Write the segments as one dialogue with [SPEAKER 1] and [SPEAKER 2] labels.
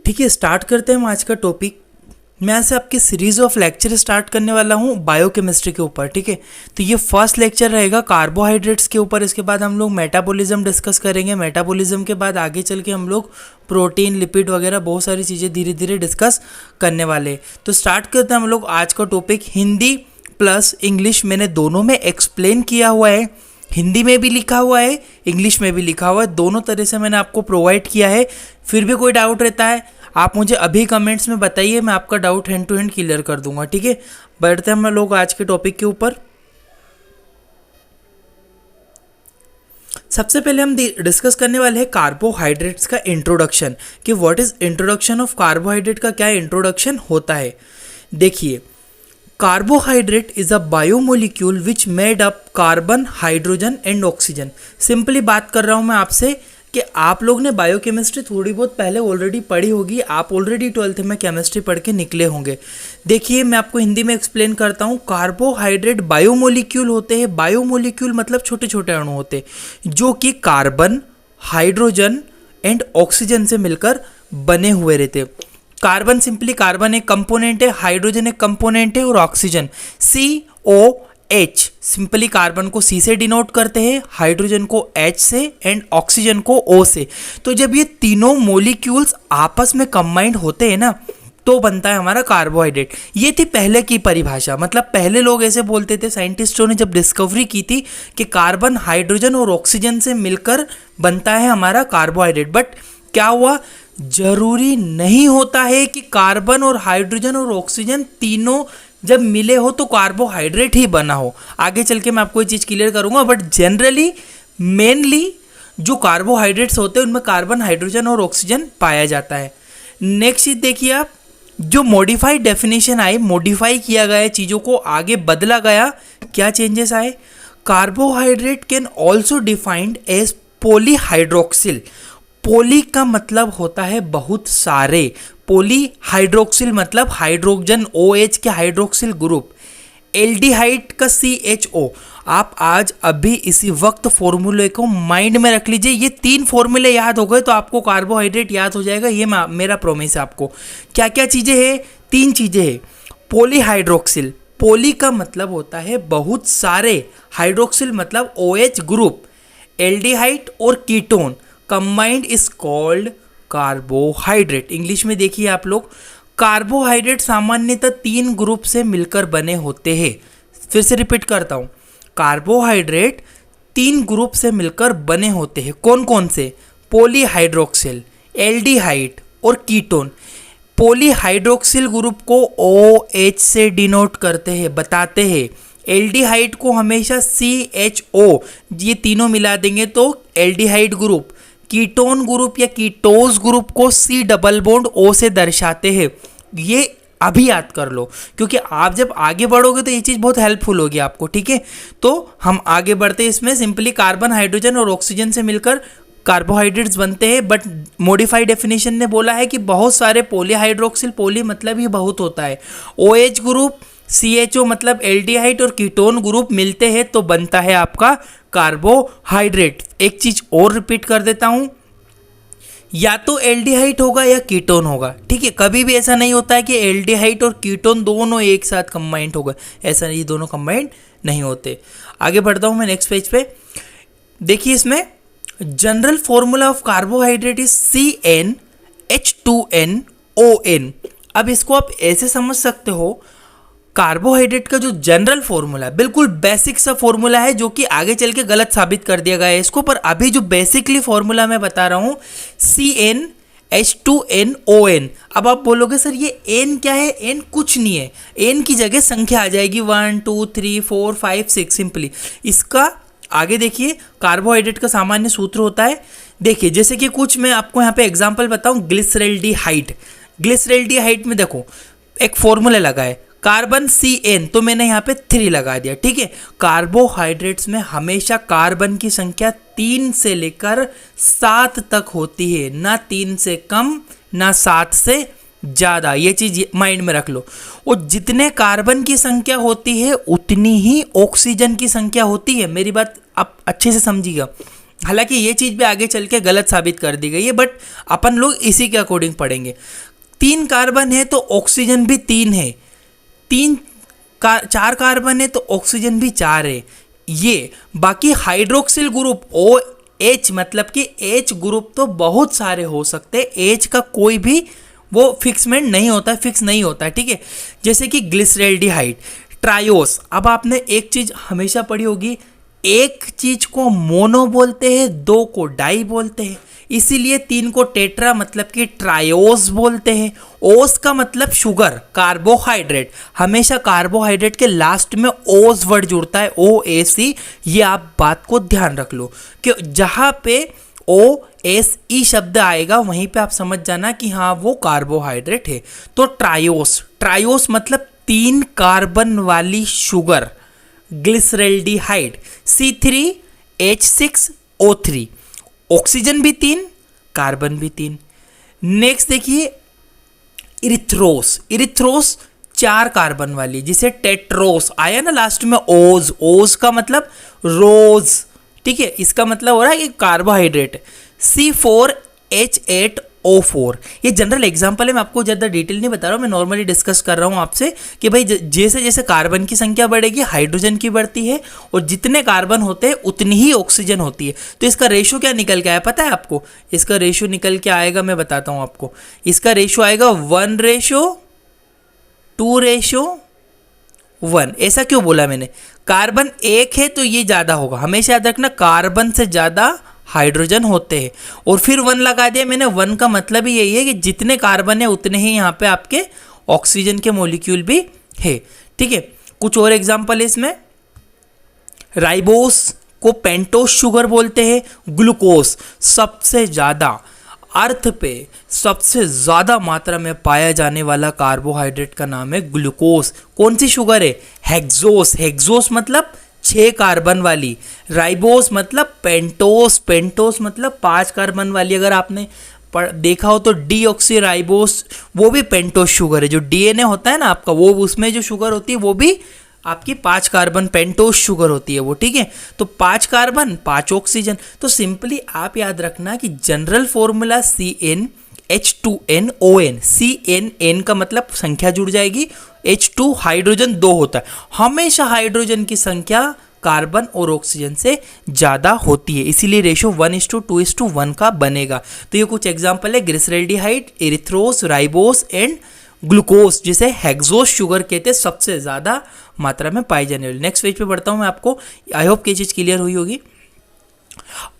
[SPEAKER 1] ठीक है, स्टार्ट करते हैं हम आज का टॉपिक। मैं ऐसे आपकी सीरीज ऑफ लेक्चर स्टार्ट करने वाला हूँ बायोकेमिस्ट्री के ऊपर। ठीक है, तो ये फर्स्ट लेक्चर रहेगा कार्बोहाइड्रेट्स के ऊपर। इसके बाद हम लोग मेटाबॉलिज्म डिस्कस करेंगे। मेटाबॉलिज्म के बाद आगे चल के हम लोग प्रोटीन, लिपिड वगैरह बहुत सारी चीज़ें धीरे धीरे डिस्कस करने वाले हैं। तो स्टार्ट करते हैं हम लोग आज का टॉपिक। हिंदी प्लस इंग्लिश मैंने दोनों में एक्सप्लेन किया हुआ है। हिंदी में भी लिखा हुआ है, इंग्लिश में भी लिखा हुआ है, दोनों तरह से मैंने आपको प्रोवाइड किया है। फिर भी कोई डाउट रहता है आप मुझे अभी कमेंट्स में बताइए, मैं आपका doubt hand to hand clear कर दूंगा। ठीक है, बढ़ते हैं हम लोग आज के टॉपिक के ऊपर। सबसे पहले हम डिस्कस करने वाले हैं कार्बोहाइड्रेट्स का इंट्रोडक्शन, कि what is introduction of carbohydrate, का क्या इंट्रोडक्शन होता है। देखिए, carbohydrate is a biomolecule which made up carbon, hydrogen and oxygen. Simply बात कर रहा हूं मैं आपसे कि आप लोग ने बायोकेमिस्ट्री थोड़ी बहुत पहले ऑलरेडी पढ़ी होगी, आप ऑलरेडी 12th में केमिस्ट्री पढ़ के निकले होंगे। देखिए, मैं आपको हिंदी में एक्सप्लेन करता हूँ। कार्बोहाइड्रेट बायोमोलिक्यूल होते हैं। बायोमोलिक्यूल मतलब छोटे छोटे अणु होते हैं जो कि कार्बन, हाइड्रोजन एंड ऑक्सीजन से मिलकर बने हुए रहते हैं। कार्बन, सिंपली कार्बन एक कंपोनेंट है, हाइड्रोजन एक कंपोनेंट है और ऑक्सीजन COH, सिंपली कार्बन को C से डिनोट करते हैं, हाइड्रोजन को H से एंड ऑक्सीजन को O से। तो जब ये तीनों मोलिक्यूल्स आपस में कंबाइंड होते हैं ना, तो बनता है हमारा कार्बोहाइड्रेट। ये थी पहले की परिभाषा। मतलब पहले लोग ऐसे बोलते थे, साइंटिस्टों ने जब डिस्कवरी की थी कि कार्बन, हाइड्रोजन और ऑक्सीजन से मिलकर बनता है हमारा कार्बोहाइड्रेट। बट क्या हुआ, जरूरी नहीं होता है कि कार्बन और हाइड्रोजन और ऑक्सीजन तीनों जब मिले हो तो कार्बोहाइड्रेट ही बना हो। आगे चल के मैं आपको ये चीज़ क्लियर करूंगा। बट जनरली मेनली जो कार्बोहाइड्रेट्स होते हैं उनमें कार्बन, हाइड्रोजन और ऑक्सीजन पाया जाता है। नेक्स्ट चीज देखिए आप, जो मॉडिफाइड डेफिनेशन आई, मॉडिफाई किया गया, चीज़ों को आगे बदला गया। क्या चेंजेस आए? Carbohydrate can also defined as polyhydroxyl. Poly का मतलब होता है बहुत सारे, पोली हाइड्रोक्सिल मतलब हाइड्रोजन OH के हाइड्रोक्सिल ग्रुप, एल्डिहाइड का CHO। आप आज अभी इसी वक्त फॉर्मूले को माइंड में रख लीजिए। ये 3 फॉर्मूले याद हो गए तो आपको कार्बोहाइड्रेट याद हो जाएगा। ये मेरा प्रोमिस है आपको। क्या क्या चीज़ें हैं? 3 चीज़ें हैं। पॉलीहाइड्रोक्सिल, पोली का मतलब होता है बहुत सारे, हाइड्रोक्सिल मतलब OH ग्रुप, एल्डिहाइड और ketone combined is called carbohydrate. English में देखिए आप लोग, कार्बोहाइड्रेट सामान्यतः 3 ग्रुप से मिलकर बने होते हैं। फिर से रिपीट करता हूँ, कार्बोहाइड्रेट 3 ग्रुप से मिलकर बने होते हैं। कौन कौन से? पॉलीहाइड्रोक्सिल, एल्डिहाइड और कीटोन। पॉलीहाइड्रोक्सिल ग्रुप को OH से डिनोट करते हैं, बताते हैं। एल्डिहाइड को हमेशा CHO, ये तीनों मिला देंगे तो एल्डिहाइड ग्रुप। कीटोन ग्रुप या कीटोज ग्रुप को C डबल बॉन्ड O से दर्शाते हैं। ये अभी याद कर लो, क्योंकि आप जब आगे बढ़ोगे तो ये चीज़ बहुत हेल्पफुल होगी आपको। ठीक है, तो हम आगे बढ़ते हैं इसमें। सिंपली कार्बन, हाइड्रोजन और ऑक्सीजन से मिलकर कार्बोहाइड्रेट्स बनते हैं। बट मॉडिफाइड डेफिनेशन ने बोला है कि बहुत सारे पॉलीहाइड्रोक्सिल, पोली मतलब ही बहुत होता है, OH ग्रुप, CHO मतलब एल्डिहाइड और कीटोन ग्रुप मिलते हैं तो बनता है आपका कार्बोहाइड्रेट। एक चीज और रिपीट कर देता हूं, या तो एल्डिहाइड होगा या कीटोन होगा। ठीक है, कभी भी ऐसा नहीं होता है कि एल्डिहाइड और कीटोन दोनों एक साथ कंबाइंड होगा, ऐसा नहीं, दोनों कंबाइंड नहीं होते। आगे बढ़ता हूं मैं नेक्स्ट पेज पे। देखिए, इसमें general formula of carbohydrate is CnH2nOn। अब इसको आप ऐसे समझ सकते हो, कार्बोहाइड्रेट का जो जनरल फॉर्मूला, बिल्कुल बेसिक सा फॉर्मूला है जो कि आगे चल के गलत साबित कर दिया गया है इसको, पर अभी जो बेसिकली फॉर्मूला मैं बता रहा हूं CnH2nOn। अब आप बोलोगे सर ये N क्या है? N कुछ नहीं है, N की जगह संख्या आ जाएगी 1 2 3 4 5 6। सिंपली इसका आगे देखिए, कार्बोहाइड्रेट का सामान्य सूत्र होता है। देखिए, जैसे कि कुछ मैं आपको यहाँ पे एग्जाम्पल बताऊँ, ग्लिसरल्डिहाइड। ग्लिसरल्डिहाइड में देखो एक फॉर्मूला लगा है, कार्बन CN, तो मैंने यहाँ पे 3 लगा दिया। ठीक है, कार्बोहाइड्रेट्स में हमेशा कार्बन की संख्या 3 से लेकर 7 तक होती है, ना 3 से कम ना 7 से ज़्यादा। ये चीज़ माइंड में रख लो। और जितने कार्बन की संख्या होती है उतनी ही ऑक्सीजन की संख्या होती है। मेरी बात आप अच्छे से समझिएगा। हालांकि ये चीज़ भी आगे चल के गलत साबित कर दी गई है, बट अपन लोग इसी के अकॉर्डिंग पढ़ेंगे। 3 कार्बन है तो ऑक्सीजन भी 3 है, 4 कार्बन है तो ऑक्सीजन भी 4 है। ये बाकी हाइड्रोक्सिल ग्रुप OH, मतलब कि H ग्रुप तो बहुत सारे हो सकते हैं, H का कोई भी वो फिक्समेंट नहीं होता है, फिक्स नहीं होता है, ठीक है। जैसे कि ग्लिसरेल्डिहाइड, ट्रायोस। अब आपने एक चीज हमेशा पढ़ी होगी, एक चीज को मोनो बोलते हैं, 2 को डाई बोलते हैं, इसीलिए 3 को टेट्रा मतलब कि ट्रायोस बोलते हैं। ओस का मतलब शुगर, कार्बोहाइड्रेट। हमेशा कार्बोहाइड्रेट के लास्ट में ओस वर्ड जुड़ता है, OAC। ये आप बात को ध्यान रख लो कि जहाँ पे OSE शब्द आएगा वहीं पे आप समझ जाना कि हाँ वो कार्बोहाइड्रेट है। तो ट्रायोस, ट्रायोस मतलब 3 कार्बन वाली शुगर, ग्लिसरेल्डिहाइड C3H6O3। ऑक्सीजन भी 3, कार्बन भी 3। नेक्स्ट देखिए इरिथ्रोस, इरिथ्रोस 4 कार्बन वाली, जिसे टेट्रोस आया ना लास्ट में, ओज, ओज का मतलब रोज, ठीक है, इसका मतलब हो रहा है कि कार्बोहाइड्रेट। C4H8O4, ये जनरल एग्जांपल है, मैं आपको ज़्यादा डिटेल नहीं बता रहा हूँ, मैं नॉर्मली डिस्कस कर रहा हूँ आपसे कि भाई जैसे जैसे कार्बन की संख्या बढ़ेगी हाइड्रोजन की बढ़ती है, और जितने कार्बन होते हैं उतनी ही ऑक्सीजन होती है। तो इसका रेशो क्या निकल के आया पता है आपको? इसका रेशो निकल के आएगा, मैं बताता हूँ आपको। इसका रेशो आएगा 1:2:1। ऐसा क्यों बोला मैंने? कार्बन 1 है तो ये ज़्यादा होगा, हमेशा याद रखना, कार्बन से ज़्यादा हाइड्रोजन होते हैं। और फिर 1 लगा दिया मैंने, 1 का मतलब ही यही है कि जितने कार्बन है उतने ही यहाँ पे आपके ऑक्सीजन के मॉलिक्यूल भी है, ठीक है। कुछ और एग्जांपल है इसमें, राइबोस को पेंटोस शुगर बोलते हैं। ग्लूकोज सबसे ज़्यादा अर्थ पे सबसे ज़्यादा मात्रा में पाया जाने वाला कार्बोहाइड्रेट का नाम है ग्लूकोज। कौन सी शुगर है? हेक्सोस, हेक्सोस मतलब 6 कार्बन वाली। राइबोस मतलब पेंटोस, पेंटोस मतलब 5 कार्बन वाली। अगर आपने देखा हो तो डीऑक्सी राइबोस, वो भी पेंटोस शुगर है। जो डीएनए होता है ना आपका, वो उसमें जो शुगर होती है वो भी आपकी 5 कार्बन पेंटोस शुगर होती है वो, ठीक है। तो 5 कार्बन 5 ऑक्सीजन। तो सिंपली आप याद रखना कि जनरल फॉर्मूला CnH2nOn, CnN का मतलब संख्या जुड़ जाएगी, H2 हाइड्रोजन 2 होता है। हमेशा हाइड्रोजन की संख्या कार्बन और ऑक्सीजन से ज़्यादा होती है, इसीलिए रेशो 1:2:1 का बनेगा। तो ये कुछ एग्जाम्पल है, glyceraldehyde, erythrose, ribose and glucose, जिसे हेक्सोस शुगर कहते हैं, सबसे ज़्यादा मात्रा में पाई जाने वाली। नेक्स्ट पेज पे बढ़ता हूँ मैं आपको, आई होप कि ये चीज़ क्लियर हुई होगी।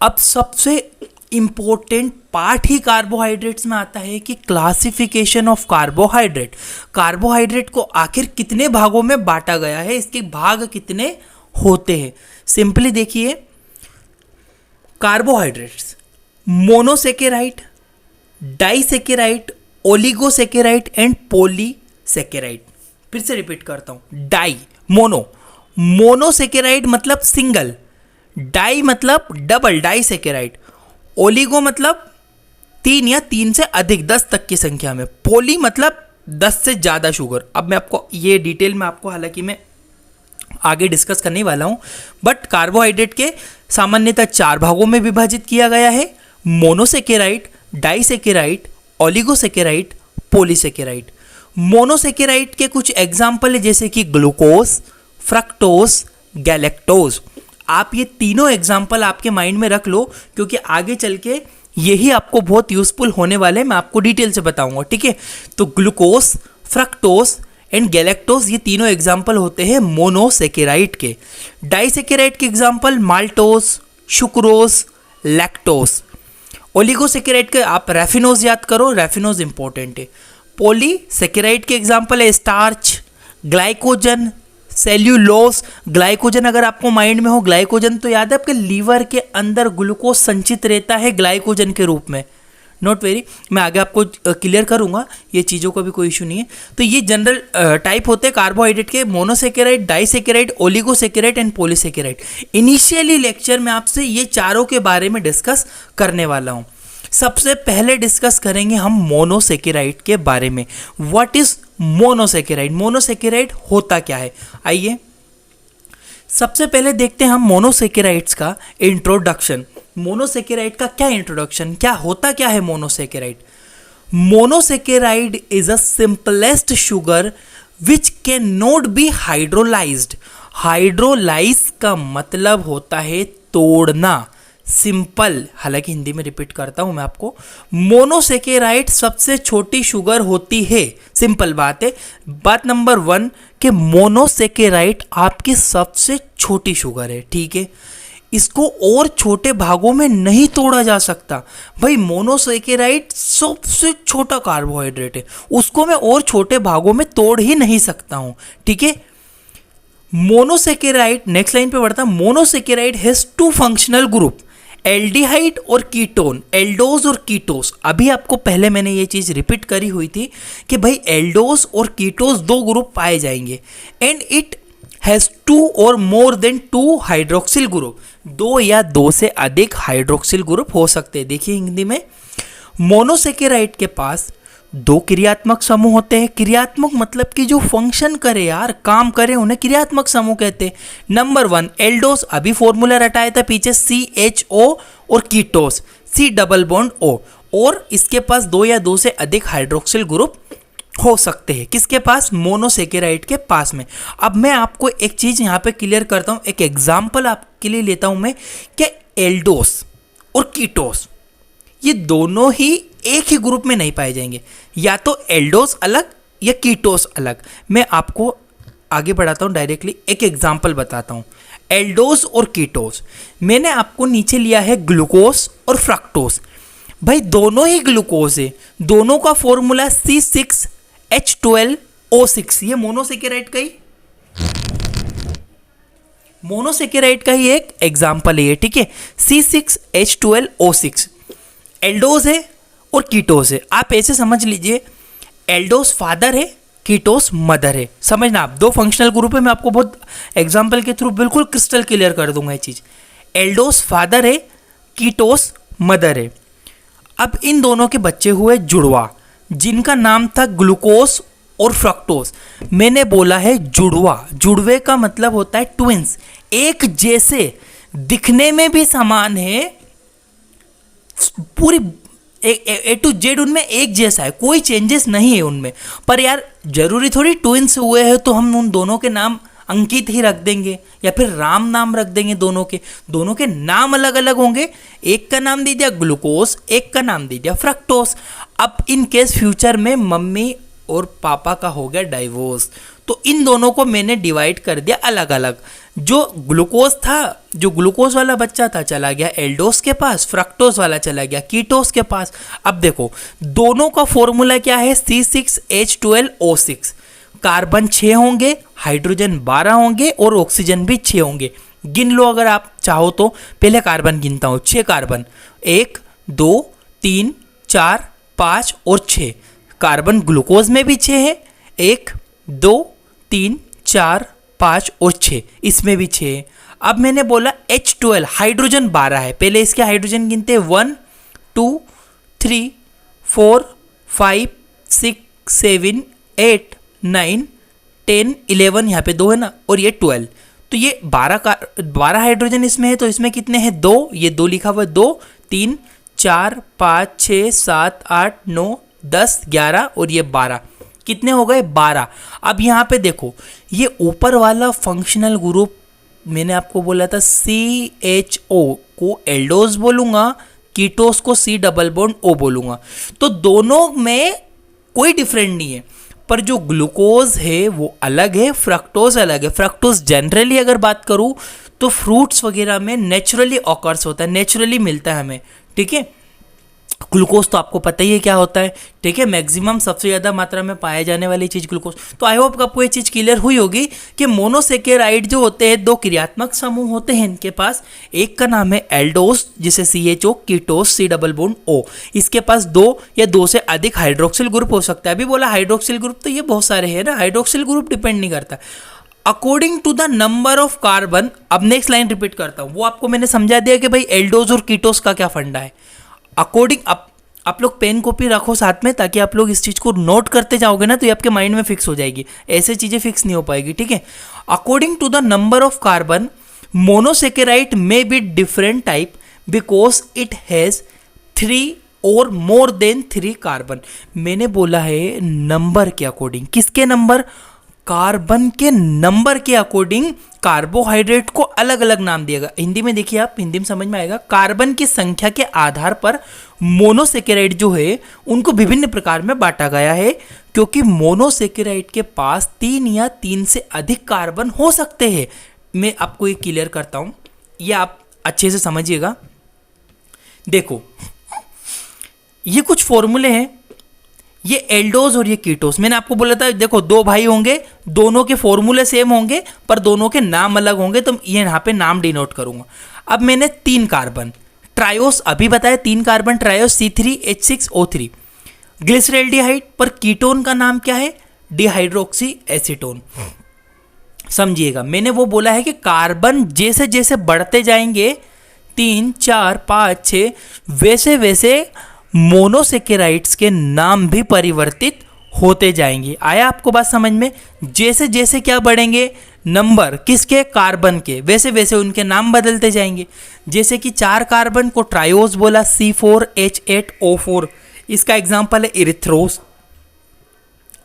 [SPEAKER 1] अब सबसे इंपॉर्टेंट पार्ट ही कार्बोहाइड्रेट्स में आता है कि क्लासिफिकेशन ऑफ कार्बोहाइड्रेट। कार्बोहाइड्रेट को आखिर कितने भागों में बांटा गया है, इसके भाग कितने होते हैं? सिंपली देखिए, carbohydrates monosaccharide, disaccharide, oligosaccharide and polysaccharide. फिर से रिपीट करता हूं, डाई, मोनोसेकेराइड मतलब सिंगल, डाई मतलब डबल डाइसेकेराइड, ओलिगो मतलब 3 या 3 से अधिक 10 तक की संख्या में, पोली मतलब 10 से ज़्यादा शुगर। अब मैं आपको ये डिटेल में आपको हालांकि मैं आगे डिस्कस करने वाला हूं, बट कार्बोहाइड्रेट के सामान्यतः 4 भागों में विभाजित किया गया है, monosaccharide, disaccharide, oligosaccharide, polysaccharide. Monosaccharide के कुछ एग्जाम्पल है जैसे कि ग्लूकोज, फ्रक्टोज, गैलेक्टोज। आप ये तीनों एग्जाम्पल आपके माइंड में रख लो, क्योंकि आगे चल के यही आपको बहुत यूजफुल होने वाले हैं, मैं आपको डिटेल से बताऊंगा, ठीक है। तो ग्लूकोज, फ्रक्टोज एंड गैलेक्टोज, ये तीनों एग्जाम्पल होते हैं मोनोसेकेराइड के। डाइसेकेराइड के example maltose, sucrose, lactose. Oligosaccharide के आप रैफिनोज याद करो, रैफिनोज इंपॉर्टेंट है। पॉलीसेकेराइड के एग्जाम्पल है स्टार्च, ग्लाइकोजन, सेल्यूलोज। ग्लाइकोजन अगर आपको माइंड में हो, ग्लाइकोजन तो याद है आपके लीवर के अंदर ग्लूकोज संचित रहता है ग्लाइकोजन के रूप में। नॉट वेरी, मैं आगे आपको क्लियर करूंगा, ये चीज़ों का भी कोई इशू नहीं है। तो ये जनरल टाइप होते हैं कार्बोहाइड्रेट के, monosaccharide, disaccharide, oligosaccharide and polysaccharide. Initially lecture में आपसे ये चारों के बारे में डिस्कस करने वाला हूँ। सबसे पहले डिस्कस करेंगे हम मोनोसेकेराइड के बारे में। What is monosaccharide? मोनोसेकेराइड होता क्या है, आइए सबसे पहले देखते हैं हम मोनोसेकेराइड्स का इंट्रोडक्शन। मोनोसेकेराइड का क्या इंट्रोडक्शन, क्या होता क्या है monosaccharide? Monosaccharide is a simplest sugar which can not be hydrolysed. Hydrolyse का मतलब होता है तोड़ना, सिंपल। हालांकि हिंदी में रिपीट करता हूं मैं आपको, मोनोसेकेराइड सबसे छोटी शुगर होती है, सिंपल बात है। बात नंबर 1 कि मोनोसेकेराइड आपकी सबसे छोटी शुगर है, ठीक है। इसको और छोटे भागों में नहीं तोड़ा जा सकता। भाई मोनोसेकेराइड सबसे छोटा कार्बोहाइड्रेट है, उसको मैं और छोटे भागों में तोड़ ही नहीं सकता हूं, ठीक है। मोनोसेकेराइड, नेक्स्ट लाइन पे बढ़ता, monosaccharide has 2 functional group, aldehyde और कीटोन, एल्डोज और कीटोस। अभी आपको पहले मैंने ये चीज रिपीट करी हुई थी कि भाई एल्डोज और कीटोस 2 ग्रुप पाए जाएंगे, एंड इट हैज 2 और मोर देन 2 हाइड्रोक्सिल ग्रुप, 2 या 2 से अधिक हाइड्रोक्सिल ग्रुप हो सकते हैं। देखिए हिंदी में, मोनोसेकेराइड के पास 2 क्रियात्मक समूह होते हैं। क्रियात्मक मतलब कि जो फंक्शन करे यार, काम करे, उन्हें क्रियात्मक समूह कहते हैं। नंबर 1 एल्डोस, अभी फॉर्मूला रटाया था पीछे, CHO, और ketose C double bond O, और इसके पास 2 या 2 से अधिक हाइड्रोक्सिल ग्रुप हो सकते हैं। किसके पास? मोनोसेकेराइड के पास में। अब मैं आपको एक चीज यहाँ पे क्लियर करता हूँ, एक एग्जाम्पल आपके लिए लेता हूँ मैं, कि एल्डोस और कीटोस ये दोनों ही एक ही ग्रुप में नहीं पाए जाएंगे, या तो एल्डोस अलग या कीटोस अलग। मैं आपको आगे बढ़ाता हूँ, डायरेक्टली एक एग्जाम्पल बताता हूँ। एल्डोस और कीटोस, मैंने आपको नीचे लिया है ग्लूकोस और फ्रक्टोस। भाई दोनों ही ग्लूकोज है, दोनों का फॉर्मूला C6H12O6। ये मोनोसेकेराइड का ही एक एग्जाम्पल है, ठीक है। C6H12O6 एल्डोस है और कीटोस है। आप ऐसे समझ लीजिए, एल्डोस फादर है, कीटोस मदर है। समझना, आप 2 फंक्शनल ग्रुप है। मैं आपको बहुत एग्जाम्पल के थ्रू बिल्कुल क्रिस्टल क्लियर कर दूंगा ये चीज। एल्डोस फादर है, कीटोस मदर है। अब इन दोनों के बच्चे हुए जुड़वा, जिनका नाम था ग्लूकोस और फ्रक्टोस। मैंने बोला है जुड़वा, जुड़वे का मतलब होता है ट्विंस, एक जैसे, दिखने में भी समान है, पूरी A to Z उनमें एक जैसा है, कोई चेंजेस नहीं है उनमें। पर यार जरूरी थोड़ी ट्विंस हुए हैं तो हम उन दोनों के नाम अंकित ही रख देंगे या फिर राम नाम रख देंगे। दोनों के नाम अलग अलग होंगे, एक का नाम दे दिया ग्लूकोस, एक का नाम दे दिया फ्रक्टोस। अब इन केस फ्यूचर में मम्मी और पापा का हो गया डाइवोर्स, तो इन दोनों को मैंने डिवाइड कर दिया अलग अलग। जो ग्लूकोज था, जो ग्लूकोज वाला बच्चा था, चला गया एल्डोस के पास, फ्रक्टोस वाला चला गया कीटोस के पास। अब देखो दोनों का फॉर्मूला क्या है, C6H12O6। कार्बन 6 होंगे, हाइड्रोजन 12 होंगे और ऑक्सीजन भी 6 होंगे। गिन लो अगर आप चाहो तो। पहले कार्बन गिनता हूँ, 6 कार्बन, 1 2 3 4 5 और 6। कार्बन ग्लूकोज में भी 6 है, 1 2 3 4 5 और 6, इसमें भी 6 है। अब मैंने बोला H12, हाइड्रोजन 12 है। पहले इसके हाइड्रोजन गिनते हैं, 1 2 3 4 5 6 7 8 9 10 11, यहाँ पे 2 है ना, और ये 12। तो ये 12 हाइड्रोजन इसमें है, तो इसमें कितने हैं? 2। ये 2 लिखा हुआ है, 2 3 4 5 6 7 8 9 10 11 और ये 12, कितने हो गए? 12। अब यहाँ पे देखो, ये ऊपर वाला फंक्शनल ग्रुप मैंने आपको बोला था CHO को एल्डोस बोलूँगा, कीटोस को C डबल बॉन्ड O बोलूँगा। तो दोनों में कोई डिफरेंट नहीं है, पर जो ग्लूकोज है वो अलग है, फ्रक्टोज अलग है। फ्रक्टोज जनरली अगर बात करूँ तो फ्रूट्स वगैरह में नेचुरली ऑकर्स होता है, नेचुरली मिलता है हमें, ठीक है। ग्लूकोज तो आपको पता ही है क्या होता है, ठीक है। मैक्सिमम सबसे ज़्यादा मात्रा में पाए जाने वाली चीज़ ग्लूकोज। तो आई होप आपको ये चीज़ क्लियर हुई होगी कि मोनोसेकेराइड जो होते हैं 2 क्रियात्मक समूह होते हैं इनके पास। एक का नाम है एल्डोस, जिसे CHO, ketose C double bond O। इसके पास 2 या 2 से अधिक हाइड्रोक्सिल ग्रुप हो सकता है। अभी बोला हाइड्रोक्सिल ग्रुप, तो ये बहुत सारे हैं ना, हाइड्रोक्सिल ग्रुप डिपेंड नहीं करता। According to the number of carbon, अब नेक्स्ट लाइन रिपीट करता हूँ, वो आपको मैंने समझा दिया कि भाई एल्डोस और कीटोस का क्या फंडा है। अकॉर्डिंग, आप लोग पेन कॉपी रखो साथ में, ताकि आप लोग इस चीज़ को नोट करते जाओगे ना तो ये आपके माइंड में फिक्स हो जाएगी, ऐसे चीज़ें फिक्स नहीं हो पाएगी, ठीक है। According to the number of carbon, monosaccharide में be different type because it has 3 और मोर देन 3 कार्बन। मैंने बोला है नंबर के अकॉर्डिंग, किसके नंबर? कार्बन के नंबर के अकॉर्डिंग कार्बोहाइड्रेट को अलग अलग नाम दिया गया। हिंदी में देखिए, आप हिंदी में समझ में आएगा, कार्बन की संख्या के आधार पर मोनोसेकेराइड जो है उनको विभिन्न प्रकार में बांटा गया है, क्योंकि मोनोसेकेराइड के पास 3 या 3 से अधिक कार्बन हो सकते हैं। मैं आपको ये क्लियर करता हूं, ये आप अच्छे से समझिएगा। देखो, ये कुछ फॉर्मूले हैं, ये एल्डोज और ये कीटोस। मैंने आपको बोला था, देखो 2 भाई होंगे, दोनों के फॉर्मूले सेम होंगे पर दोनों के नाम अलग होंगे, तो ये यहाँ पे नाम डिनोट करूंगा। अब मैंने 3 कार्बन ट्रायोस अभी बताया, 3 कार्बन ट्रायोस C3H6O3 ग्लिसरैल्डिहाइड, पर कीटोन का नाम क्या है? Dehydroxy acetone. समझिएगा, मैंने वो बोला है कि कार्बन जैसे जैसे बढ़ते जाएंगे 3, 4, 5, 6, वैसे वैसे मोनोसेकेराइड्स के नाम भी परिवर्तित होते जाएंगे। आया आपको बात समझ में? जैसे जैसे क्या बढ़ेंगे नंबर, किसके? कार्बन के, वैसे वैसे उनके नाम बदलते जाएंगे। जैसे कि 4 कार्बन को ट्रायोस बोला, C4H8O4, इसका एग्जाम्पल है इरिथ्रोस।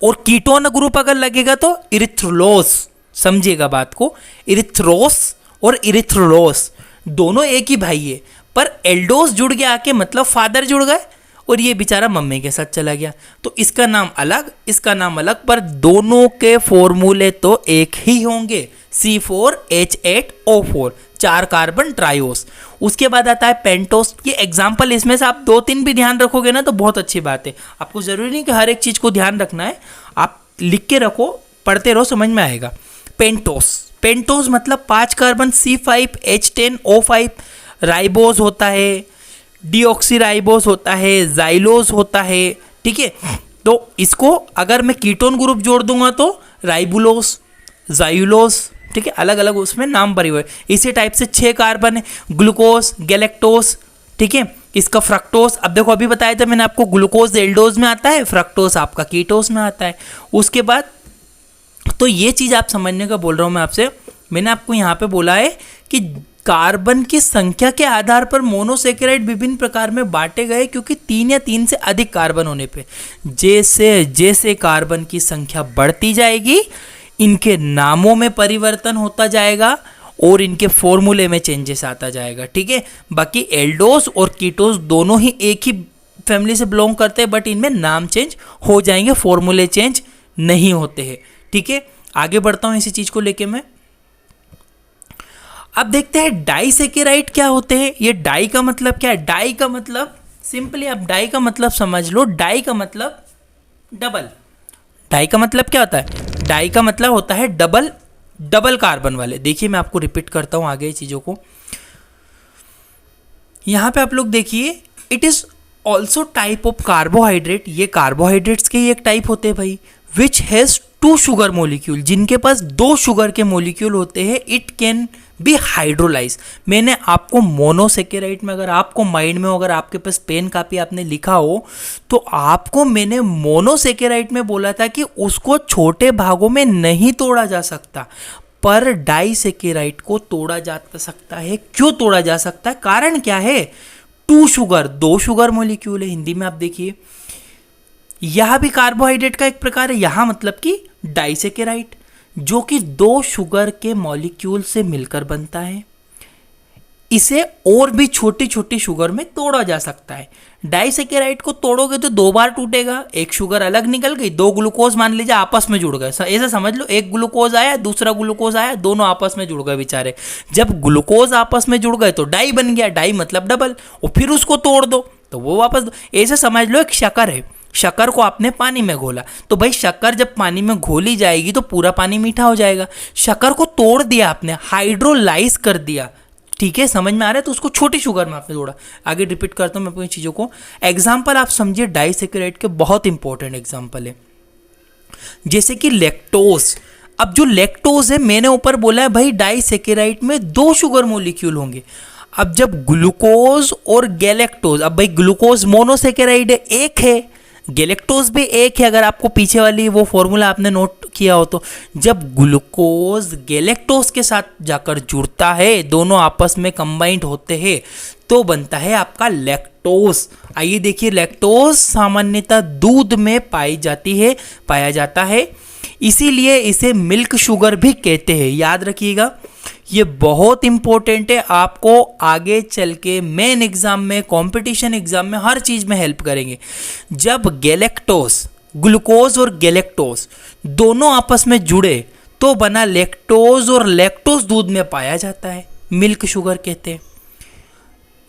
[SPEAKER 1] और कीटोन ग्रुप अगर लगेगा तो इरिथ्रोलोस। समझिएगा बात को, इरिथ्रोस और इरिथ्रोलोस दोनों एक ही भाई है, पर एल्डोस जुड़ गया आके, मतलब फादर जुड़ गए और ये बेचारा मम्मी के साथ चला गया, तो इसका नाम अलग, इसका नाम अलग, पर दोनों के फॉर्मूले तो एक ही होंगे, C4H8O4, 4 कार्बन ट्रायोस। उसके बाद आता है पेंटोस। ये एग्जाम्पल, इसमें से आप 2-3 भी ध्यान रखोगे ना तो बहुत अच्छी बात है। आपको जरूरी नहीं कि हर एक चीज को ध्यान रखना है, आप लिख के रखो, पढ़ते रहो, समझ में आएगा। पेंटोस, पेंटोस मतलब 5 कार्बन C5H10O5, राइबोस होता है, डीऑक्सीराइबोस होता है, जाइलोस होता है, ठीक है। तो इसको अगर मैं कीटोन ग्रुप जोड़ दूंगा तो राइबुलोस, जाइलोस, ठीक है, अलग अलग उसमें नाम परिवर्तन। इसी टाइप से 6 कार्बन है, ग्लूकोज, गैलेक्टोस, ठीक है, इसका फ्रक्टोस। अब देखो, अभी बताया था मैंने आपको, ग्लूकोज एल्डोज में आता है, फ्रक्टोस आपका कीटोस में आता है। उसके बाद तो ये चीज़ आप समझने का बोल रहा हूँ मैं आपसे। मैंने आपको यहाँ पे बोला है कि कार्बन की संख्या के आधार पर मोनोसेकेराइड विभिन्न प्रकार में बांटे गए, क्योंकि 3 या 3 से अधिक कार्बन होने पे जैसे जैसे कार्बन की संख्या बढ़ती जाएगी, इनके नामों में परिवर्तन होता जाएगा और इनके फॉर्मूले में चेंजेस आता जाएगा, ठीक है। बाकी एल्डोस और कीटोस दोनों ही एक ही फैमिली से बिलोंग करते हैं, बट इनमें नाम चेंज हो जाएंगे, फॉर्मूले चेंज नहीं होते हैं, ठीक है। आगे बढ़ता हूं इसी चीज को लेके मैं। अब देखते हैं डाइसेकेराइड क्या होते हैं। ये डाई का मतलब क्या है? डाई का मतलब सिंपली आप डाई का मतलब समझ लो, डाई का मतलब डबल। डाई का मतलब क्या होता है? डाई का मतलब होता है डबल, डबल कार्बन वाले। देखिए मैं आपको रिपीट करता हूं आगे चीजों को। यहां पे आप लोग देखिए, it is also type of carbohydrate. ये कार्बोहाइड्रेट्स के ही एक टाइप होते हैं भाई, विच हैज 2 शुगर मोलिक्यूल, जिनके पास 2 शुगर के मोलिक्यूल होते हैं। It can be hydrolyse. मैंने आपको मोनोसेकेराइड में, अगर आपको माइंड में हो, अगर आपके पास पेन कापी आपने लिखा हो, तो आपको मैंने मोनोसेकेराइड में बोला था कि उसको छोटे भागों में नहीं तोड़ा जा सकता, पर डाइसेकेराइड को तोड़ा जा सकता है। क्यों तोड़ा जा सकता है? कारण क्या है? 2 शुगर, 2 शुगर मोलिक्यूल है। हिंदी में आप देखिए, यह भी कार्बोहाइड्रेट का एक प्रकार है। यहां मतलब कि डाइसेकेराइड, जो कि 2 शुगर के मॉलिक्यूल से मिलकर बनता है। इसे और भी छोटी छोटी शुगर में तोड़ा जा सकता है। डाइसेकेराइड को तोड़ोगे तो 2 बार टूटेगा, एक शुगर अलग निकल गई, 2 ग्लूकोज मान लीजिए आपस में जुड़ गए। ऐसा समझ लो, एक ग्लूकोज आया, दूसरा ग्लूकोज आया, दोनों आपस में जुड़ गए बेचारे। जब ग्लूकोज आपस में जुड़ गए तो डाई बन गया, डाई मतलब डबल, और फिर उसको तोड़ दो तो वो वापस। ऐसे समझ लो एक शक्कर है, शक्कर को आपने पानी में घोला, तो भाई शक्कर जब पानी में घोली जाएगी तो पूरा पानी मीठा हो जाएगा। शक्कर को तोड़ दिया आपने, हाइड्रोलाइज कर दिया, ठीक है, समझ में आ रहा है? तो उसको छोटी शुगर में आपने तोड़ा। आगे रिपीट करता हूं मैं अपनी चीजों को। एग्जाम्पल आप समझिए डाइसेकेराइड के, बहुत इंपॉर्टेंट एग्जाम्पल है, जैसे कि लैक्टोज। अब जो लैक्टोज है, मैंने ऊपर बोला है भाई डाइसेकेराइड में 2 शुगर मोलिक्यूल होंगे। अब जब ग्लूकोज और गैलेक्टोज, अब भाई ग्लूकोज मोनोसेकेराइड है, एक है, गैलेक्टोज भी एक है। अगर आपको पीछे वाली वो फॉर्मूला आपने नोट किया हो तो जब ग्लूकोज गैलेक्टोज के साथ जाकर जुड़ता है, दोनों आपस में कंबाइंड होते हैं तो बनता है आपका लैक्टोज। आइए देखिए, लैक्टोज सामान्यतः दूध में पाया जाता है, इसीलिए इसे मिल्क शुगर भी कहते हैं। याद रखिएगा, ये बहुत इंपॉर्टेंट है, आपको आगे चल के मेन एग्जाम में, कंपटीशन एग्जाम में, हर चीज में हेल्प करेंगे। जब गैलेक्टोज, ग्लूकोज और गैलेक्टोज दोनों आपस में जुड़े तो बना लैक्टोज, और लैक्टोज दूध में पाया जाता है, मिल्क शुगर कहते हैं।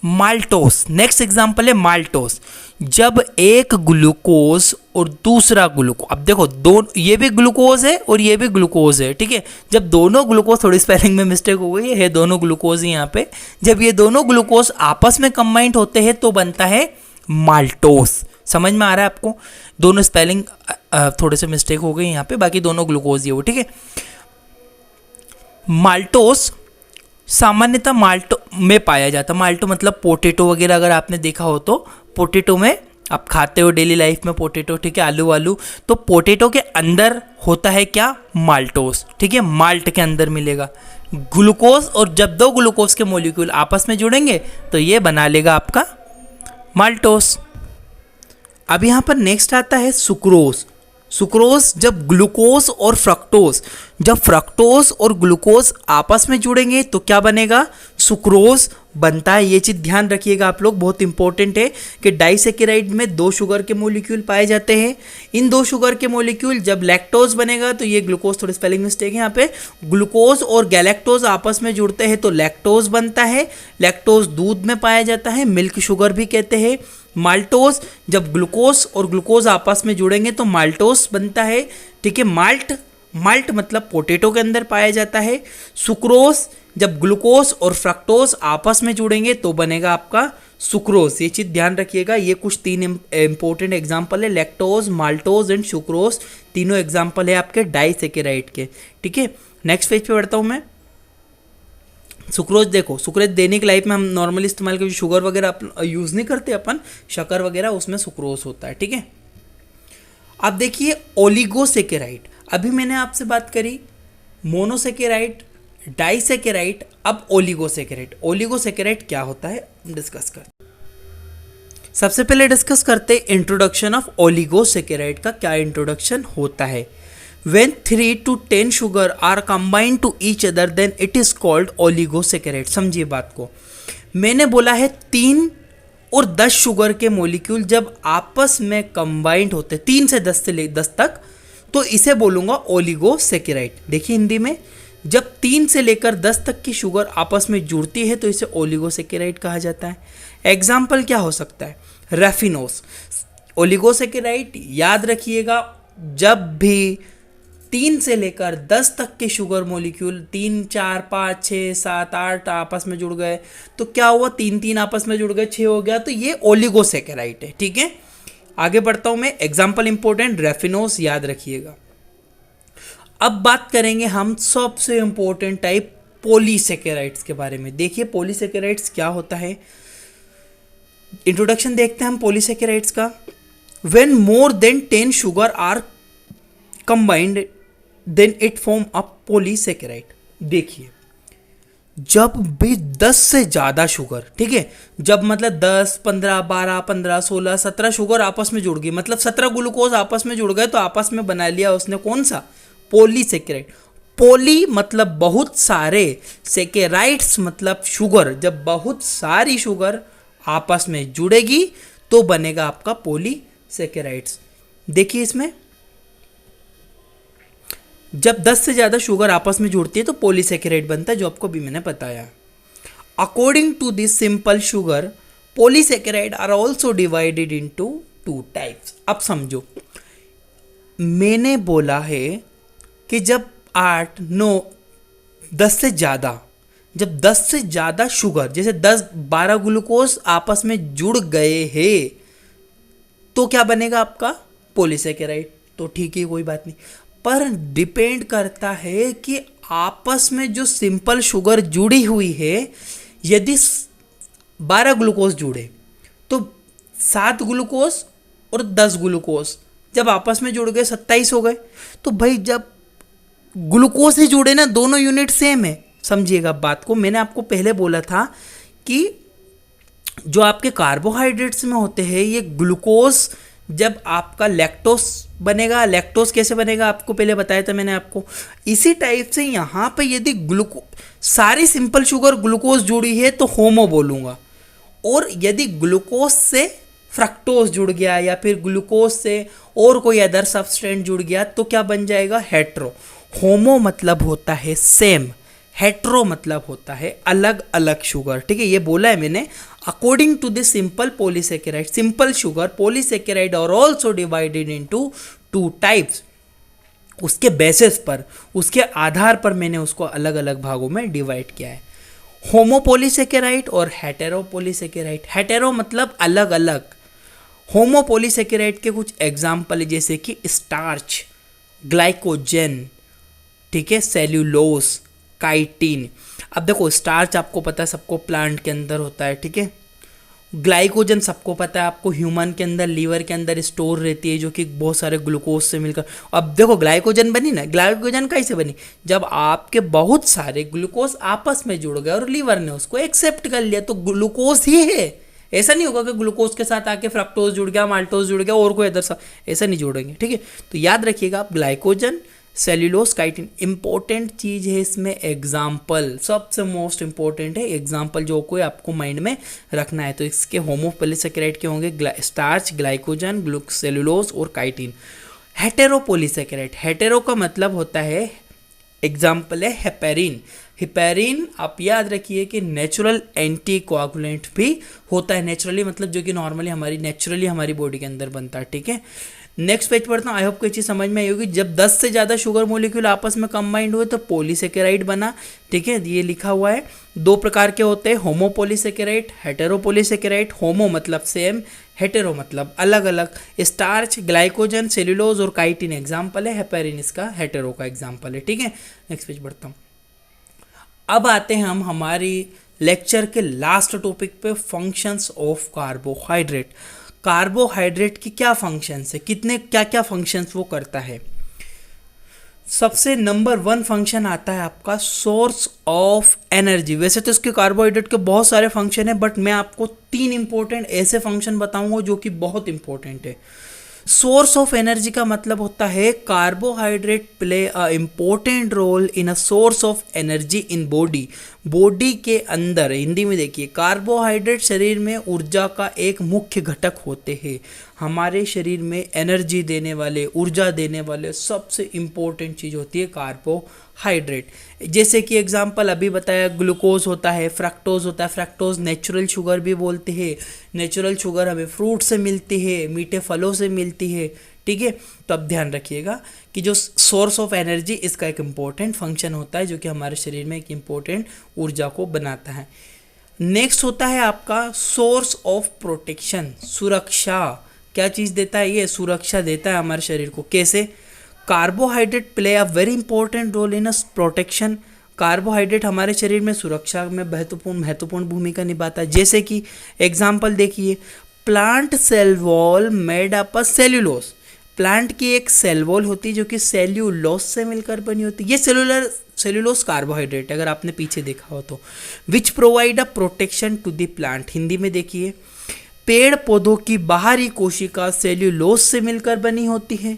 [SPEAKER 1] माल्टोस, नेक्स्ट एग्जांपल है माल्टोस। जब एक ग्लूकोज और दूसरा ग्लूकोज, अब देखो दोनों, ये भी ग्लूकोज है और ये भी ग्लूकोज है, ठीक है। जब दोनों ग्लूकोज, थोड़ी स्पेलिंग में मिस्टेक हो गई है, दोनों ग्लूकोज ही यहाँ पे, जब ये दोनों ग्लूकोज आपस में कंबाइंड होते हैं तो बनता है माल्टोस। समझ में आ रहा है आपको? दोनों स्पेलिंग थोड़े से मिस्टेक हो गई यहाँ पे, बाकी दोनों ग्लूकोज ही हो, ठीक है। माल्टोस सामान्यतः माल्टो में पाया जाता है। माल्टो मतलब पोटैटो वगैरह, अगर आपने देखा हो तो पोटैटो में आप खाते हो डेली लाइफ में पोटैटो, ठीक है, आलू वालू, तो पोटैटो के अंदर होता है क्या? माल्टोस, ठीक है, माल्ट के अंदर मिलेगा ग्लूकोज, और जब दो ग्लूकोज के मॉलिक्यूल आपस में जुड़ेंगे तो ये बना लेगा आपका माल्टोस। अब यहाँ पर नेक्स्ट आता है सुक्रोज। सुक्रोज, जब ग्लूकोज और फ्रक्टोज, जब फ्रक्टोज और ग्लूकोज आपस में जुड़ेंगे तो क्या बनेगा? सुक्रोज बनता है। ये चीज़ ध्यान रखिएगा आप लोग, बहुत इंपॉर्टेंट है कि डाइसैकेराइड में दो शुगर के मॉलिक्यूल पाए जाते हैं। इन दो शुगर के मॉलिक्यूल जब लैक्टोज बनेगा तो ये ग्लूकोज, थोड़ी स्पेलिंग मिस्टेक है यहाँ पे, ग्लूकोज और गैलेक्टोज आपस में जुड़ते हैं तो लैक्टोज बनता है। लैक्टोज दूध में पाया जाता है, मिल्क शुगर भी कहते हैं। माल्टोज, जब ग्लूकोज और ग्लूकोज आपस में जुड़ेंगे तो माल्टोस बनता है, ठीक है। माल्ट मतलब पोटैटो के अंदर पाया जाता है। सुक्रोज, जब ग्लूकोज और फ्रक्टोज आपस में जुड़ेंगे तो बनेगा आपका सुक्रोज। ये चीज़ ध्यान रखिएगा। ये कुछ तीन इंपॉर्टेंट एग्जाम्पल है, लैक्टोज, माल्टोज एंड सुक्रोज, तीनों एग्जाम्पल है आपके डाइसैकेराइड के, ठीक है। नेक्स्ट पेज पे बढ़ता हूँ मैं। सुक्रोज देखो, सुक्रोज दैनिक लाइफ में हम नॉर्मली इस्तेमाल करते, शुगर वगैरह यूज़ नहीं करते अपन, शक्कर वगैरह, उसमें सुक्रोज होता है, ठीक है। अब देखिए ओलिगोसेकेराइड, अभी मैंने आपसे बात करी मोनोसेकेराइड, डाइसेकेराइड, अब ओलिगोसेकेराइड। ओलिगोसेकेराइड क्या होता है डिस्कस करते। सबसे पहले डिस्कस करते इंट्रोडक्शन ऑफ ओलिगोसेकेराइड का क्या इंट्रोडक्शन होता है। When 3 to 10 sugar are combined to each other, then it is called oligosaccharide। समझिए बात को, मैंने बोला है 3 और 10 शुगर के मॉलिक्यूल जब आपस में कंबाइंड होते, 3 से 10 से 10 तक, तो इसे बोलूँगा ओलिगोसेकेराइड। देखिए हिंदी में, जब 3 से लेकर 10 तक की शुगर आपस में जुड़ती है तो इसे ओलिगोसेकेराइड कहा जाता है। एग्जाम्पल क्या हो सकता है? रेफिनोस। ओलिगोसेकेराइड याद रखिएगा, जब भी 3 से लेकर 10 तक के शुगर मॉलिक्यूल 3, 4, 5, 6, 7, 8 आपस में जुड़ गए तो क्या हुआ? 3 आपस में जुड़ गए, 6 हो गया, तो ये ओलिगोसेकेराइड है, ठीक है। आगे बढ़ता हूं मैं, एग्जाम्पल इंपॉर्टेंट, रेफिनोस याद रखिएगा। अब बात करेंगे हम सबसे इंपॉर्टेंट टाइप पॉलीसेकेराइड्स के बारे में। देखिए पॉलीसेकेराइड्स क्या होता है, इंट्रोडक्शन देखते हैं हम पॉलीसेकेराइड्स का। When more than 10 sugar are combined then it form a polysaccharide. देखिए जब भी 10 से ज़्यादा शुगर, ठीक है, जब मतलब 10, 15, 12, 15, 16, 17 शुगर आपस में जुड़ गई, मतलब 17 ग्लूकोज आपस में जुड़ गए तो आपस में बना लिया उसने कौन सा? पॉलीसेकेराइड। पॉली मतलब बहुत सारे, सेकेराइड्स मतलब शुगर, जब बहुत सारी शुगर आपस में जुड़ेगी तो बनेगा आपका पॉलीसेकेराइड्स। देखिए इसमें जब 10 से ज़्यादा शुगर आपस में जुड़ती है तो पॉलीसेकेराइड बनता है, जो आपको भी मैंने बताया। According to this simple sugar polysaccharide are also divided into 2 types. अब समझो, मैंने बोला है कि जब 8, 9, 10 से ज़्यादा, जब 10 से ज़्यादा शुगर, जैसे 10, 12 ग्लूकोज आपस में जुड़ गए हैं तो क्या बनेगा आपका? पॉलीसेकेराइड। तो ठीक है, कोई बात नहीं, पर डिपेंड करता है कि आपस में जो सिंपल शुगर जुड़ी हुई है, यदि 12 ग्लूकोज जुड़े तो 7 ग्लूकोज और 10 ग्लूकोज जब आपस में जुड़ गए 27 हो गए। तो भाई जब ग्लूकोज से जुड़े ना, दोनों यूनिट सेम है। समझिएगा बात को, मैंने आपको पहले बोला था कि जो आपके कार्बोहाइड्रेट्स में होते हैं ये ग्लूकोज, जब आपका लैक्टोस बनेगा, लैक्टोस कैसे बनेगा आपको पहले बताया था मैंने आपको। इसी टाइप से यहाँ पे यदि सारी सिंपल शुगर ग्लूकोज जुड़ी है तो होमो बोलूँगा, और यदि ग्लूकोज से फ्रक्टोज जुड़ गया या फिर ग्लूकोज से और कोई अदर सब्सटेंट जुड़ गया तो क्या बन जाएगा, हेट्रो। होमो मतलब होता है सेम, हेट्रो मतलब होता है अलग अलग शुगर, ठीक है, ये बोला है मैंने। According to the simple polysaccharide, simple sugar polysaccharide are also divided into two types. उसके बेसिस पर, उसके आधार पर मैंने उसको अलग अलग भागों में डिवाइड किया है, होमोपोलीसेकेराइड और हेटेरोपोलीसेकेराइड। हेटेरो मतलब अलग अलग, होमोपोलीसेकेराइड के कुछ एग्जाम्पल है जैसे कि स्टार्च, ग्लाइकोजन, ठीक है, सेल्यूलोस, काइटिन। अब देखो स्टार्च आपको पता है सबको प्लांट के अंदर होता है, ठीक है। ग्लाइकोजन सबको पता है आपको ह्यूमन के अंदर, लीवर के अंदर स्टोर रहती है, जो कि बहुत सारे ग्लूकोज से मिलकर। अब देखो ग्लाइकोजन बनी ना, ग्लाइकोजन कैसे बनी, जब आपके बहुत सारे ग्लूकोज आपस में जुड़ गए और लीवर ने उसको एक्सेप्ट कर लिया तो ग्लूकोज ही है। ऐसा नहीं होगा कि ग्लूकोज के साथ आके फ्रक्टोज जुड़ गया, माल्टोज जुड़ गया और कोई अदर सा, ऐसा नहीं जोड़ेंगे, ठीक है। तो याद रखिएगा आप, ग्लाइकोजन, सेल्यूलोज, काइटिन। इंपॉर्टेंट चीज़ है इसमें एग्जाम्पल, सबसे मोस्ट इंपॉर्टेंट है एग्जाम्पल, जो कोई आपको माइंड में रखना है। तो इसके होमोपोलीसेकेराइड के होंगे स्टार्च, ग्लाइकोजन, सेल्यूलोज और काइटिन। हेटेरोपोलीसेकेराइड, हेटेरो का मतलब होता है, एग्जाम्पल है हेपेरिन। हिपेरिन आप याद रखिए कि नेचुरल एंटी कोआगुलेंट भी होता है, नेचुरली मतलब जो कि नॉर्मली हमारी बॉडी के अंदर बनता है, ठीक है। नेक्स्ट पेज पढ़ता हूँ, आई होप कोई चीज़ समझ में आई होगी। जब 10 से ज़्यादा शुगर मोलिक्यूल आपस में कंबाइंड हुए तो पॉलीसेकेराइड बना, ठीक है, ये लिखा हुआ है। दो प्रकार के होते हैं, होमोपोलीसेकेराइड, हेटेरोपोलीसेकेराइड। होमो मतलब सेम, हेटेरो मतलब अलग अलग। स्टार्च, ग्लाइकोजन, सेल्यूलोज और काइटिन एग्जाम्पल है, हेपेरिन इसका हेटेरो का एग्जाम्पल है, ठीक है। नेक्स्ट पेज बढ़ता हूँ। अब आते हैं हम हमारी लेक्चर के लास्ट टॉपिक पे, फंक्शंस ऑफ कार्बोहाइड्रेट। कार्बोहाइड्रेट की क्या फंक्शंस है, कितने क्या क्या फंक्शंस वो करता है। सबसे नंबर 1 फंक्शन आता है आपका सोर्स ऑफ एनर्जी। वैसे तो इसके कार्बोहाइड्रेट के बहुत सारे फंक्शन है, बट मैं आपको 3 इंपॉर्टेंट ऐसे फंक्शन बताऊंगा जो कि बहुत इंपॉर्टेंट है। सोर्स ऑफ एनर्जी का मतलब होता है carbohydrate play a important role in a source of energy in body. Body के अंदर, हिंदी में देखिए, कार्बोहाइड्रेट शरीर में ऊर्जा का एक मुख्य घटक होते हैं। हमारे शरीर में एनर्जी देने वाले, ऊर्जा देने वाले सबसे इम्पोर्टेंट चीज़ होती है कार्बोहाइड्रेट। जैसे कि एग्जांपल अभी बताया, ग्लूकोज होता है, फ्रक्टोज होता है। फ्रक्टोज नेचुरल शुगर भी बोलते हैं। नेचुरल शुगर हमें फ्रूट से मिलती है, मीठे फलों से मिलती है, ठीक है। तो अब ध्यान रखिएगा कि जो सोर्स ऑफ एनर्जी, इसका एक इम्पोर्टेंट फंक्शन होता है जो कि हमारे शरीर में एक इम्पोर्टेंट ऊर्जा को बनाता है। नेक्स्ट होता है आपका सोर्स ऑफ प्रोटेक्शन, सुरक्षा। क्या चीज़ देता है ये, सुरक्षा देता है हमारे शरीर को। कैसे, carbohydrate play a very important role in protection. Carbohydrate हमारे शरीर में सुरक्षा में महत्वपूर्ण भूमिका निभाता है। जैसे कि एग्जांपल देखिए, plant cell wall made up a cellulose. Plant की एक सेल वॉल होती है जो कि सेल्यूलोज से मिलकर बनी होती है। ये सेल्यूलोज कार्बोहाइड्रेट है, अगर आपने पीछे देखा हो तो। Which provide a protection to the plant. Hindi में देखिए, पेड़ पौधों की बाहरी कोशिका सेल्यूलोज से मिलकर बनी होती है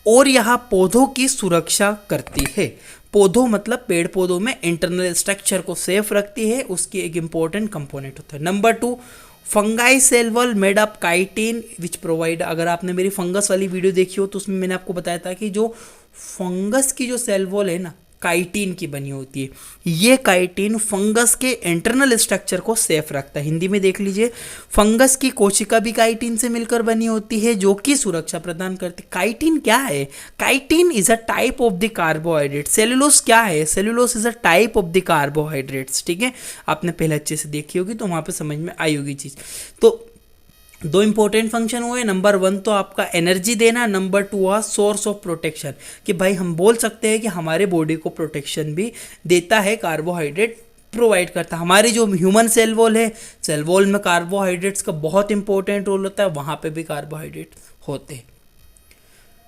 [SPEAKER 1] और यह पौधों की सुरक्षा करती है। पौधों मतलब पेड़ पौधों में इंटरनल स्ट्रक्चर को सेफ रखती है, उसकी एक इंपॉर्टेंट कंपोनेंट होता है। Number 2, fungi cell wall made up chitin which provide. अगर आपने मेरी फंगस वाली वीडियो देखी हो तो उसमें मैंने आपको बताया था कि जो फंगस की जो सेल वॉल है ना, काइटिन की बनी होती है। ये काइटिन फंगस के इंटरनल स्ट्रक्चर को सेफ रखता है। हिंदी में देख लीजिए, फंगस की कोशिका भी काइटिन से मिलकर बनी होती है जो कि सुरक्षा प्रदान करती है। काइटिन क्या है, chitin is a type of the carbohydrate. Cellulose क्या है, cellulose is a type of the carbohydrates, ठीक है। आपने पहले अच्छे से देखी होगी तो वहां पे समझ में आई होगी चीज। तो 2 इंपॉर्टेंट फंक्शन हुए। नंबर 1 तो आपका एनर्जी देना, नंबर 2 हुआ सोर्स ऑफ प्रोटेक्शन, कि भाई हम बोल सकते हैं कि हमारे बॉडी को प्रोटेक्शन भी देता है, कार्बोहाइड्रेट प्रोवाइड करता है। हमारी जो ह्यूमन सेल वॉल है, सेल वॉल में कार्बोहाइड्रेट्स का बहुत इंपॉर्टेंट रोल होता है, वहाँ पे भी कार्बोहाइड्रेट होते हैं।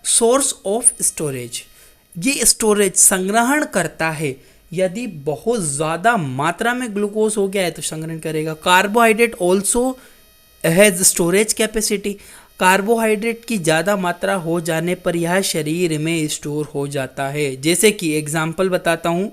[SPEAKER 1] सोर्स ऑफ स्टोरेज, ये स्टोरेज संग्रहण करता है। यदि बहुत ज़्यादा मात्रा में ग्लूकोज हो गया है तो संग्रहण करेगा। Carbohydrate also has storage capacity. Carbohydrate की ज़्यादा मात्रा हो जाने पर यह शरीर में स्टोर हो जाता है। जैसे कि एग्जाम्पल बताता हूँ,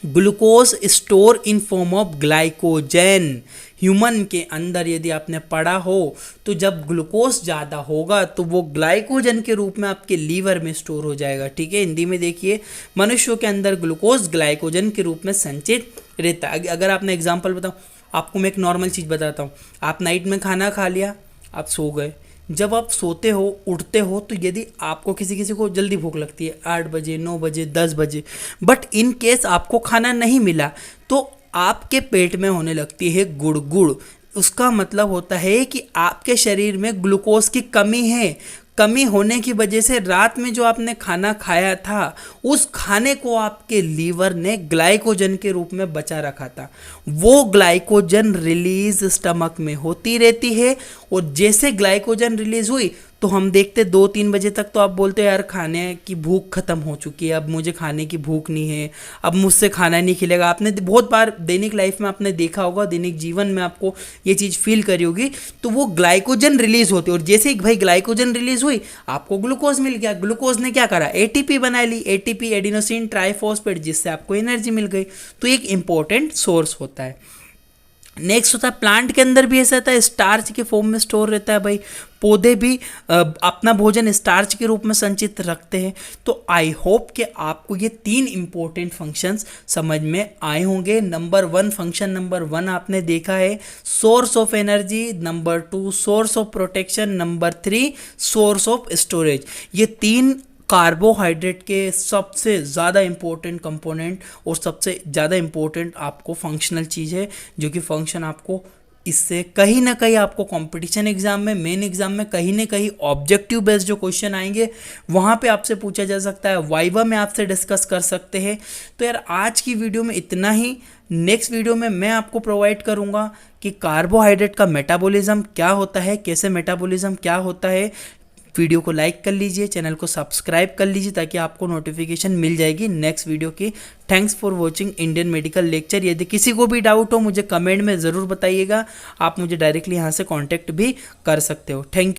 [SPEAKER 1] glucose store in form of glycogen. Human के अंदर यदि आपने पढ़ा हो तो जब ग्लूकोज ज़्यादा होगा तो वो ग्लाइकोजन के रूप में आपके लीवर में स्टोर हो जाएगा। ठीक है, हिंदी में देखिए, मनुष्यों के अंदर ग्लूकोज ग्लाइकोजन के रूप में संचित रहता है। अगर आपने एग्जाम्पल बताऊँ, आपको मैं एक नॉर्मल चीज़ बताता हूँ। आप नाइट में खाना खा लिया, आप सो गए। जब आप सोते हो, उठते हो, तो यदि आपको किसी किसी को जल्दी भूख लगती है 8 बजे, 9 बजे, 10 बजे, बट इन केस आपको खाना नहीं मिला तो आपके पेट में होने लगती है गुड़गुड़। उसका मतलब होता है कि आपके शरीर में ग्लूकोज की कमी है। कमी होने की वजह से रात में जो आपने खाना खाया था उस खाने को आपके लीवर ने ग्लाइकोजन के रूप में बचा रखा था। वो ग्लाइकोजन रिलीज स्टमक में होती रहती है, और जैसे ग्लाइकोजन रिलीज हुई तो हम देखते 2-3 बजे तक तो आप बोलते हो यार खाने की भूख खत्म हो चुकी है, अब मुझे खाने की भूख नहीं है, अब मुझसे खाना नहीं खिलेगा। आपने बहुत बार दैनिक लाइफ में आपने देखा होगा, दैनिक जीवन में आपको ये चीज़ फील करी होगी। तो वो ग्लाइकोजन रिलीज होती है, और जैसे ही भाई ग्लाइकोजन रिलीज हुई आपको ग्लूकोज मिल गया। ग्लूकोज ने क्या करा, एटीपी बना ली, एटीपी एडिनोसिन ट्राइफॉस्फेट, जिससे आपको एनर्जी मिल गई। तो एक इंपॉर्टेंट सोर्स होता है। नेक्स्ट होता है प्लांट के अंदर भी ऐसा रहता है, स्टार्च के फॉर्म में स्टोर रहता है। भाई पौधे भी अपना भोजन स्टार्च के रूप में संचित रखते हैं। तो आई होप कि आपको ये 3 इंपॉर्टेंट फंक्शंस समझ में आए होंगे। नंबर 1 फंक्शन नंबर 1 आपने देखा है, source of energy, number 2 source of protection, number 3 source of storage. ये 3 कार्बोहाइड्रेट के सबसे ज़्यादा इम्पोर्टेंट कंपोनेंट और सबसे ज़्यादा इम्पोर्टेंट आपको फंक्शनल चीज़ है, जो कि फंक्शन आपको इससे कहीं ना कहीं आपको कंपटीशन एग्जाम में, मेन एग्जाम में कहीं ना कहीं ऑब्जेक्टिव बेस्ड जो क्वेश्चन आएंगे वहाँ पे आपसे पूछा जा सकता है, वाइवा में आपसे डिस्कस कर सकते हैं। तो यार आज की वीडियो में इतना ही। नेक्स्ट वीडियो में मैं आपको प्रोवाइड करूँगा कि कार्बोहाइड्रेट का मेटाबॉलिज्म क्या होता है, कैसे मेटाबॉलिज्म क्या होता है। वीडियो को लाइक कर लीजिए, चैनल को सब्सक्राइब कर लीजिए ताकि आपको नोटिफिकेशन मिल जाएगी नेक्स्ट वीडियो की। Thanks for watching Indian medical lecture. यदि किसी को भी डाउट हो मुझे कमेंट में ज़रूर बताइएगा। आप मुझे डायरेक्टली यहाँ से कांटेक्ट भी कर सकते हो। Thank you.